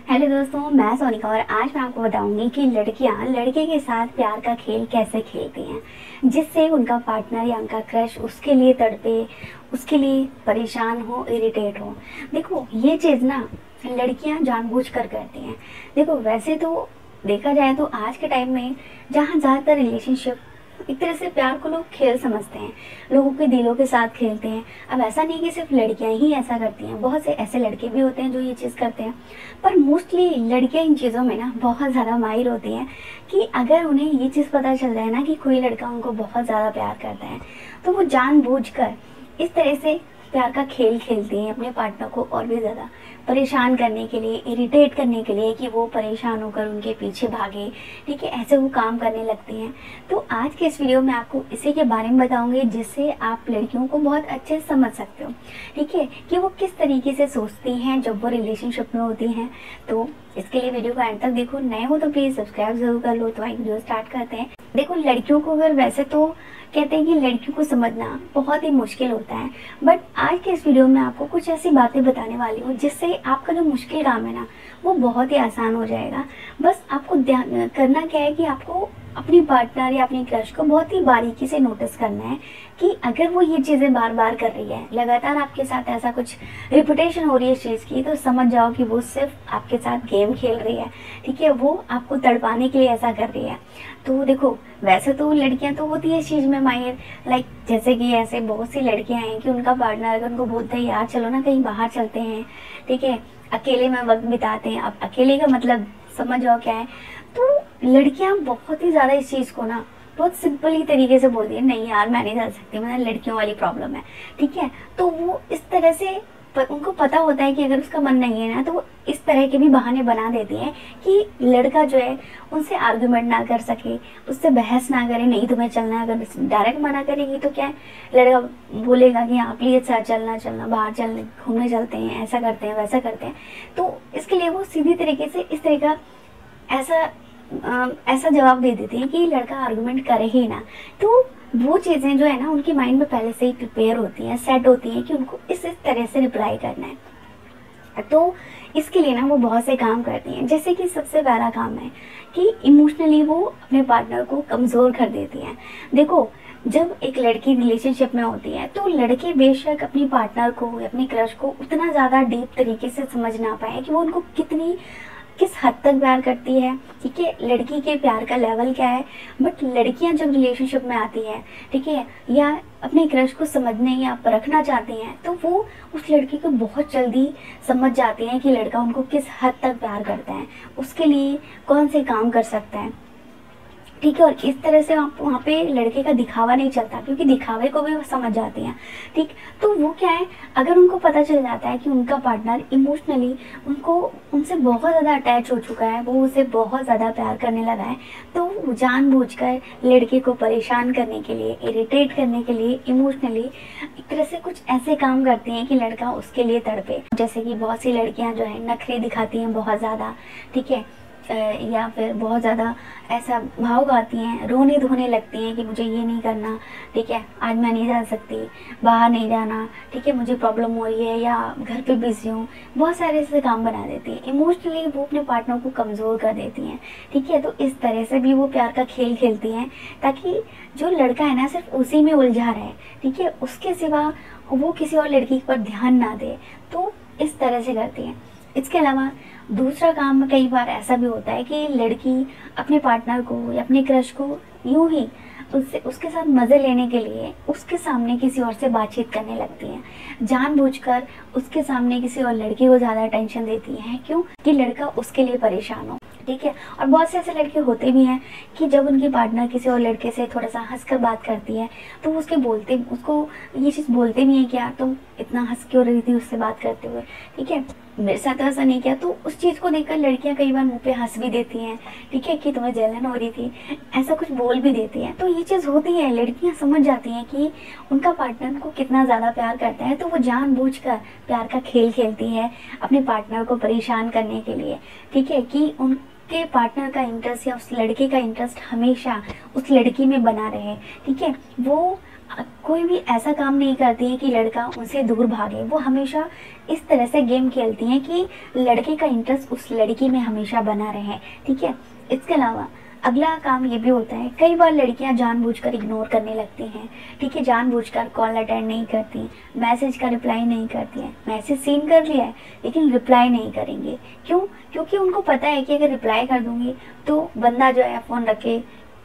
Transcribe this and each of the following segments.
Hello दोस्तों, मैं सोनिका और आज मैं आपको बताऊंगी कि लड़कियां लड़के के साथ प्यार का खेल कैसे खेलती हैं जिससे उनका पार्टनर या उनका क्रश उसके लिए तड़पे, उसके लिए परेशान हो, इरिटेट हो। देखो, ये चीज़ ना लड़कियां जानबूझकर करती हैं। देखो, वैसे तो देखा जाए तो आज के टाइम में जहाँ ज़्यादातर रिलेशनशिप एक तरह से प्यार को लोग खेल समझते हैं, लोगों के दिलों के साथ खेलते हैं। अब ऐसा नहीं कि सिर्फ लड़कियां ही ऐसा करती हैं, बहुत से ऐसे लड़के भी होते हैं जो ये चीज़ करते हैं। पर मोस्टली लड़कियां इन चीज़ों में ना बहुत ज़्यादा माहिर होती हैं कि अगर उन्हें ये चीज़ पता चल जाए ना कि कोई लड़का उनको बहुत ज़्यादा प्यार करता है तो वो जानबूझकर इस तरह से प्यार का खेल खेलती हैं अपने पार्टनर को और भी ज़्यादा परेशान करने के लिए, इरिटेट करने के लिए कि वो परेशान होकर उनके पीछे भागे। ठीक है, ऐसे वो काम करने लगती हैं। तो आज के इस वीडियो में आपको इसी के बारे में बताऊंगी जिससे आप लड़कियों को बहुत अच्छे से समझ सकते हो। ठीक है, कि वो किस तरीके से सोचती हैं जब वो रिलेशनशिप में होती हैं। तो इसके लिए वीडियो को एंड तक देखो। नए हो तो प्लीज़ सब्सक्राइब जरूर कर लो। तो आइए वीडियो स्टार्ट करते हैं। देखो, लड़कियों को अगर वैसे तो कहते हैं कि लड़कियों को समझना बहुत ही मुश्किल होता है, बट आज के इस वीडियो में आपको कुछ ऐसी बातें बताने वाली हूँ जिससे आपका जो मुश्किल काम है ना वो बहुत ही आसान हो जाएगा। बस आपको ध्यान करना क्या है कि आपको अपनी पार्टनर या अपनी क्रश को बहुत ही बारीकी से नोटिस करना है कि अगर वो ये चीज़ें बार बार कर रही है, लगातार आपके साथ ऐसा कुछ रिपीटेशन हो रही है इस चीज़ की, तो समझ जाओ कि वो सिर्फ आपके साथ गेम खेल रही है। ठीक है, वो आपको तड़पाने के लिए ऐसा कर रही है। तो देखो, वैसे तो लड़कियां तो होती है इस चीज़ में माहिर, लाइक जैसे कि ऐसे बहुत सी लड़कियां हैं कि उनका पार्टनर अगर उनको बोलते हैं यार चलो ना कहीं बाहर चलते हैं, ठीक है, अकेले में वक्त बिताते हैं। अब अकेले का मतलब समझ जाओ क्या है। तो लड़कियां बहुत ही ज़्यादा इस चीज़ को ना बहुत सिंपल ही तरीके से बोलती है, नहीं यार मैं नहीं जा सकती, मतलब लड़कियों वाली प्रॉब्लम है। ठीक है, तो वो इस तरह से उनको पता होता है कि अगर उसका मन नहीं है ना तो वो इस तरह के भी बहाने बना देती हैं कि लड़का जो है उनसे आर्गुमेंट ना कर सके, उससे बहस ना करे। नहीं तुम्हें चलना है, अगर डायरेक्ट मना करेगी तो क्या है, लड़का बोलेगा कि हाँ प्लीज सर चलना बाहर चलने घूमने चलते हैं, ऐसा करते हैं वैसा करते हैं। तो इसके लिए वो सीधी तरीके से इस तरह का ऐसा जवाब दे देती हैं कि लड़का आर्गुमेंट करे ही ना। तो वो चीज़ें जो है ना उनके माइंड में पहले से ही प्रिपेयर होती हैं, सेट होती हैं कि उनको इस तरह से रिप्लाई करना है। तो इसके लिए ना वो बहुत से काम करती हैं, जैसे कि सबसे पहला काम है कि इमोशनली वो अपने पार्टनर को कमज़ोर कर देती हैं। देखो, जब एक लड़की रिलेशनशिप में होती है तो लड़के बेशक अपनी पार्टनर को या अपने क्रश को उतना ज़्यादा डीप तरीके से समझ ना पाए कि वो उनको किस हद तक प्यार करती है। ठीक है, लड़की के प्यार का लेवल क्या है। बट लड़कियां जब रिलेशनशिप में आती है, ठीक है, या अपने क्रश को समझने या परखना चाहती हैं तो वो उस लड़की को बहुत जल्दी समझ जाती हैं कि लड़का उनको किस हद तक प्यार करता है, उसके लिए कौन से काम कर सकता है। ठीक है, और इस तरह से आप वहाँ पे लड़के का दिखावा नहीं चलता, क्योंकि दिखावे को भी वो समझ जाती हैं। ठीक, तो वो क्या है, अगर उनको पता चल जाता है कि उनका पार्टनर इमोशनली उनसे बहुत ज़्यादा अटैच हो चुका है, वो उसे बहुत ज़्यादा प्यार करने लगा है, तो वो जानबूझकर लड़के को परेशान करने के लिए, इरिटेट करने के लिए इमोशनली एक तरह से कुछ ऐसे काम करती हैं कि लड़का उसके लिए तड़पे। जैसे कि बहुत सी लड़कियाँ जो है नखरे दिखाती हैं बहुत ज़्यादा, ठीक है, या फिर बहुत ज़्यादा ऐसा भाव गाती हैं, रोने धोने लगती हैं कि मुझे ये नहीं करना, ठीक है, आज मैं नहीं जा सकती, बाहर नहीं जाना, ठीक है, मुझे प्रॉब्लम हो रही है, या घर पे बिजी हूँ। बहुत सारे ऐसे काम बना देती हैं। इमोशनली वो अपने पार्टनर को कमज़ोर कर देती हैं। ठीक है, तो इस तरह से भी वो प्यार का खेल खेलती हैं ताकि जो लड़का है ना सिर्फ उसी में उलझा रहे, ठीक है, उसके सिवा वो किसी और लड़की पर ध्यान ना दे। तो इस तरह से करती हैं। इसके अलावा दूसरा काम कई बार ऐसा भी होता है कि लड़की अपने पार्टनर को या अपने क्रश को यूं ही उसके साथ मज़े लेने के लिए उसके सामने किसी और से बातचीत करने लगती हैं, जानबूझकर उसके सामने किसी और लड़की को ज़्यादा अटेंशन देती हैं। क्यों? कि लड़का उसके लिए परेशान हो। ठीक है, और बहुत से ऐसे लड़के होते भी हैं कि जब उनकी पार्टनर किसी और लड़के से थोड़ा सा हंसकर बात करती है तो उसको ये चीज़ बोलते भी हैं कि यार तुम इतना हंस क्यों रही थी उससे बात करते हुए। ठीक है, मेरे साथ ऐसा नहीं किया। तो उस चीज़ को देखकर लड़कियां कई बार मुंह पे हंस भी देती हैं, ठीक है, कि तुम्हें जलन हो रही थी, ऐसा कुछ बोल भी देती हैं। तो ये चीज़ होती है, लड़कियां समझ जाती हैं कि उनका पार्टनर उनको कितना ज़्यादा प्यार करता है, तो वो जानबूझकर प्यार का खेल खेलती है अपने पार्टनर को परेशान करने के लिए। ठीक है, कि उनके पार्टनर का इंटरेस्ट या उस लड़के का इंटरेस्ट हमेशा उस लड़की में बना रहे। ठीक है, वो कोई भी ऐसा काम नहीं करती है कि लड़का उनसे दूर भागे। वो हमेशा इस तरह से गेम खेलती हैं कि लड़के का इंटरेस्ट उस लड़की में हमेशा बना रहे, ठीक है। इसके अलावा अगला काम ये भी होता है, कई बार लड़कियां जानबूझकर इग्नोर करने लगती हैं, ठीक है। जानबूझकर कॉल अटेंड नहीं करती, मैसेज का रिप्लाई नहीं करती हैं। मैसेज सीन कर लिया है लेकिन रिप्लाई नहीं करेंगे, क्यों? क्योंकि उनको पता है कि अगर रिप्लाई कर दूंगी तो बंदा जो है फ़ोन रख के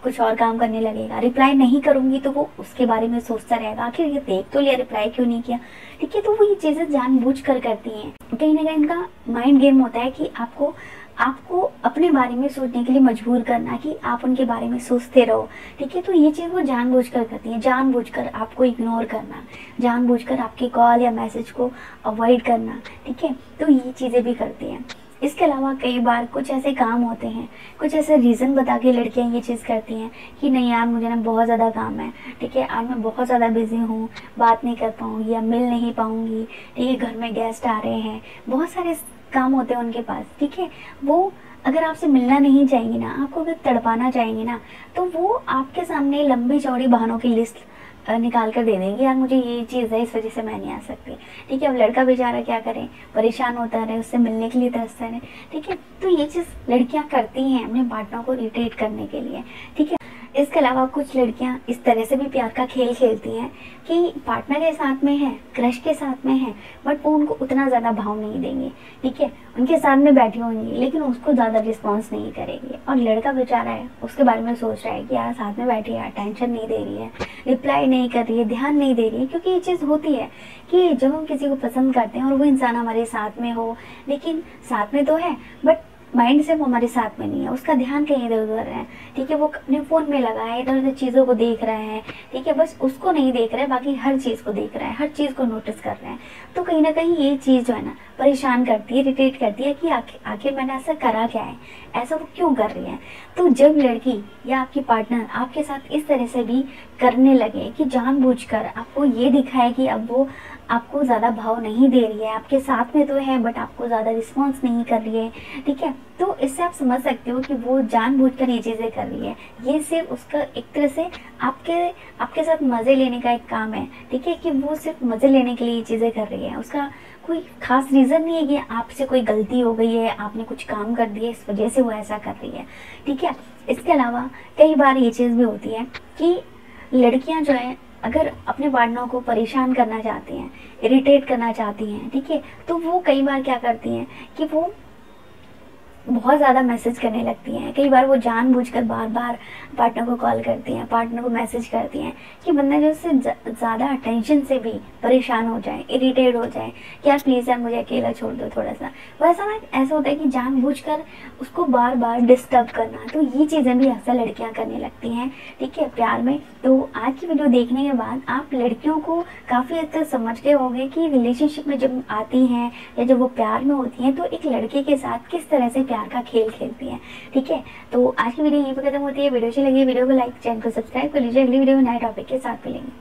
कुछ और काम करने लगेगा। रिप्लाई नहीं करूंगी तो वो उसके बारे में सोचता रहेगा, आखिर ये देख तो लिया, रिप्लाई क्यों नहीं किया, ठीक है। तो वो ये चीज़ें जानबूझ कर करती हैं। कहीं ना कहीं इनका माइंड गेम होता है कि आपको आपको अपने बारे में सोचने के लिए मजबूर करना, कि आप उनके बारे में सोचते रहो, ठीक है। तो ये चीज़ वो जानबूझकर करती हैं, जानबूझकर आपको इग्नोर करना, जानबूझकर आपके कॉल या मैसेज को अवॉइड करना, ठीक है। तो ये चीज़ें भी करती हैं। इसके अलावा कई बार कुछ ऐसे काम होते हैं, कुछ ऐसे रीज़न बता के लड़कियां ये चीज़ करती हैं कि नहीं यार मुझे ना बहुत ज़्यादा काम है, ठीक है, आज मैं बहुत ज़्यादा बिजी हूँ, बात नहीं कर पाऊँगी या मिल नहीं पाऊँगी, ठीक है, घर में गेस्ट आ रहे हैं, बहुत सारे काम होते हैं उनके पास, ठीक है। वो अगर आपसे मिलना नहीं चाहेंगी ना, आपको अगर तड़पाना चाहेंगी ना, तो वो आपके सामने लंबी चौड़ी बहानों की लिस्ट निकाल कर दे देंगे, यार मुझे ये चीज़ है इस वजह से मैं नहीं आ सकती, ठीक है। अब लड़का बेचारा क्या करे, परेशान होता रहे, उससे मिलने के लिए तरसता रहे, ठीक है। तो ये चीज़ लड़कियां करती हैं अपने पार्टनर को इरिटेट करने के लिए, ठीक है। इसके अलावा कुछ लड़कियां इस तरह से भी प्यार का खेल खेलती हैं कि पार्टनर के साथ में है, क्रश के साथ में है, बट वो उनको उतना ज़्यादा भाव नहीं देंगे, ठीक है। उनके साथ में बैठी होंगी लेकिन उसको ज़्यादा रिस्पॉन्स नहीं करेगी, और लड़का बेचारा है उसके बारे में सोच रहा है कि यार साथ में बैठी है, अटेंशन नहीं दे रही है, रिप्लाई नहीं कर रही है, ध्यान नहीं दे रही है। क्योंकि ये चीज़ होती है कि जब हम किसी को पसंद करते हैं और वो इंसान हमारे साथ में हो, लेकिन साथ में तो है बट माइंड से वो हमारे साथ में नहीं है, उसका ध्यान कहीं इधर उधर है, ठीक है। वो अपने फ़ोन में लगा है, इधर उधर चीज़ों को देख रहा है, ठीक है, बस उसको नहीं देख रहा है, बाकी हर चीज़ को देख रहा है, हर चीज़ को नोटिस कर रहे हैं। तो कहीं ना कहीं ये चीज़ जो है ना परेशान करती है, इरिटेट करती है कि आखिर मैंने ऐसा करा क्या है, ऐसा वो क्यों कर रही है। तो जब लड़की या आपकी पार्टनर आपके साथ इस तरह से भी करने लगे कि जानबूझकर आपको ये दिखाए कि अब वो आपको ज़्यादा भाव नहीं दे रही है, आपके साथ में तो है बट आपको ज़्यादा रिस्पॉन्स नहीं कर रही है, ठीक है, तो इससे आप समझ सकते हो कि वो जानबूझकर ये चीज़ें कर रही है। ये सिर्फ उसका एक तरह से आपके साथ मज़े लेने का एक काम है, ठीक है, कि वो सिर्फ मज़े लेने के लिए ये चीज़ें कर रही है। उसका कोई खास रीज़न नहीं है कि आपसे कोई गलती हो गई है, आपने कुछ काम कर दिया इस वजह से वो ऐसा कर रही है, ठीक है। इसके अलावा कई बार ये चीज़ भी होती है कि लड़कियां जो है अगर अपने पार्टनर को परेशान करना चाहती हैं, इरिटेट करना चाहती हैं, ठीक है, तो वो कई बार क्या करती हैं कि वो बहुत ज़्यादा मैसेज करने लगती हैं। कई बार वो जानबूझकर बार बार पार्टनर को कॉल करती हैं, पार्टनर को मैसेज करती हैं कि बंदा जो उससे ज़्यादा अटेंशन से भी परेशान हो जाए, इरिटेट हो जाए कि यार प्लीज़ यार मुझे अकेला छोड़ दो थोड़ा सा। वैसा ना ऐसा होता है कि जानबूझकर उसको बार बार डिस्टर्ब करना। तो ये चीज़ें भी अक्सर लड़कियाँ करने लगती हैं, ठीक है, प्यार में। तो आज की वीडियो देखने के बाद आप लड़कियों को काफ़ी हद तक समझ गए होंगे कि रिलेशनशिप में जब आती हैं या जब वो प्यार में होती हैं तो एक लड़के के साथ किस तरह से प्यार का खेल खेलती हैं, ठीक है। तो आज की वीडियो यहीं पर खत्म होती है। वीडियो अच्छी लगी वीडियो को लाइक, चैनल को सब्सक्राइब कर लीजिए। अगली वीडियो में नए टॉपिक के साथ मिलेंगे।